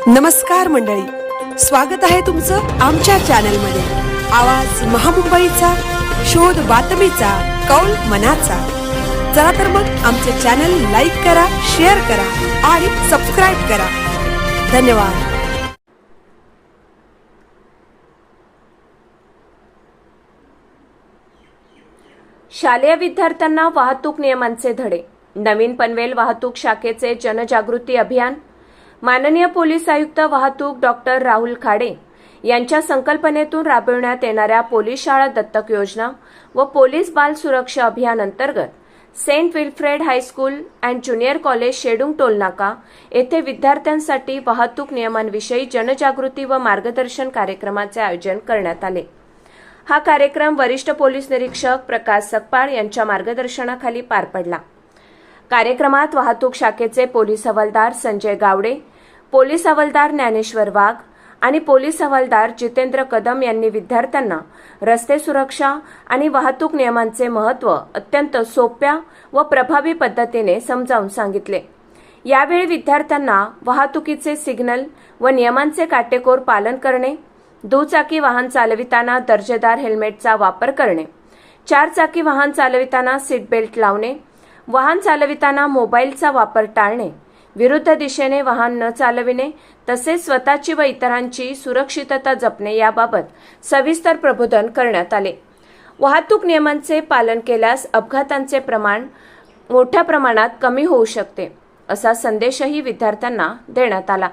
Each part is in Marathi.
नमस्कार मंडळी, स्वागत आहे तुमचं आमच्या चॅनलमध्ये। आवाज महामुंबईचा, शोध बातमीचा, कौल मनाचा। चला तर मग आमचे चॅनल लाईक करा, शेअर करा आणि सबस्क्राइब करा। धन्यवाद। शालेय विद्यार्थ्यांना वाहतूक नियमांचे धडे। नवीन पनवेल वाहतूक शाखेचे जनजागृती अभियान। माननीय पोलीस आयुक्त वाहतूक डॉक्टर राहुल खाडे यांच्या संकल्पनेतून राबविण्यात येणाऱ्या पोलीस शाळा दत्तक योजना व पोलीस बाल सुरक्षा अभियान अंतर्गत saint Wilfred high school and junior college Shedung टोलनाका येथे विद्यार्थ्यांसाठी वाहतूक नियमांविषयी जनजागृती व मार्गदर्शन कार्यक्रमाचे आयोजन करण्यात आले। हा कार्यक्रम वरिष्ठ पोलीस निरीक्षक प्रकाश सकपाळ यांच्या मार्गदर्शनाखाली पार पडला। कार्यक्रमात वाहतूक शाखेचे पोलीस हवालदार संजय गावडे, पोलीस हवालदार ज्ञानेश्वर वाघ आणि पोलीस हवालदार जितेंद्र कदम यांनी विद्यार्थ्यांना रस्ते सुरक्षा आणि वाहतूक नियमांचे महत्त्व अत्यंत सोप्या व प्रभावी पद्धतीने समजावून सांगितले। यावेळी विद्यार्थ्यांना वाहतुकीचे सिग्नल व नियमांचे काटेकोर पालन करणे, दुचाकी वाहन चालविताना दर्जेदार हेल्मेटचा वापर करणे, चारचाकी वाहन चालविताना सीट बेल्ट लावणे, वाहन चालविताना मोबाईलचा वापर टाळणे, विरुद्ध दिशेने वाहन न चालविणे तसेच स्वतःची व इतरांची सुरक्षितता जपणे याबाबत सविस्तर प्रबोधन करण्यात आले। वाहतूक नियमांचे पालन केल्यास अपघातांचे प्रमाण मोठ्या प्रमाणात कमी होऊ शकते, असा संदेशही विद्यार्थ्यांना देण्यात आला।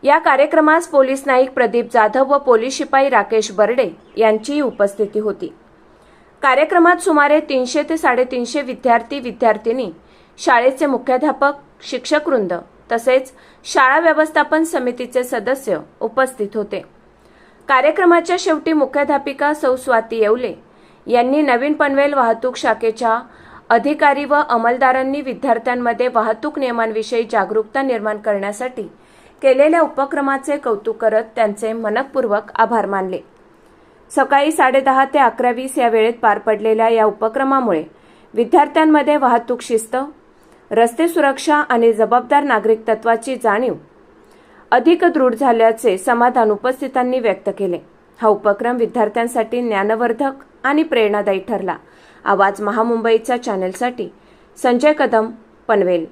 या कार्यक्रमास पोलीस नाईक प्रदीप जाधव व पोलीस शिपाई राकेश बर्डे यांचीही उपस्थिती होती। कार्यक्रमात सुमारे 300 ते 350 विद्यार्थी विद्यार्थिनी, शाळेचे मुख्याध्यापक, शिक्षकवृंद तसेच शाळा व्यवस्थापन समितीचे सदस्य उपस्थित होते। कार्यक्रमाच्या शेवटी मुख्याध्यापिका सौ स्वाती येवले यांनी नवीन पनवेल वाहतूक शाखेच्या अधिकारी व अंमलदारांनी विद्यार्थ्यांमध्ये वाहतूक नियमांविषयी जागरूकता निर्माण करण्यासाठी केलेल्या उपक्रमाचे कौतुक करत त्यांचे मनपूर्वक आभार मानले। सकाळी 10:30 ते 11:20 या वेळेत पार पडलेल्या या उपक्रमामुळे विद्यार्थ्यांमध्ये वाहतूक शिस्त, रस्ते सुरक्षा आणि जबाबदार नागरिक तत्वाची जाणीव अधिक दृढ झाल्याचे समाधान उपस्थितांनी व्यक्त केले। हा उपक्रम विद्यार्थ्यांसाठी ज्ञानवर्धक आणि प्रेरणादायी ठरला। आवाज महामुंबईचा चॅनलसाठी संजय कदम, पनवेल।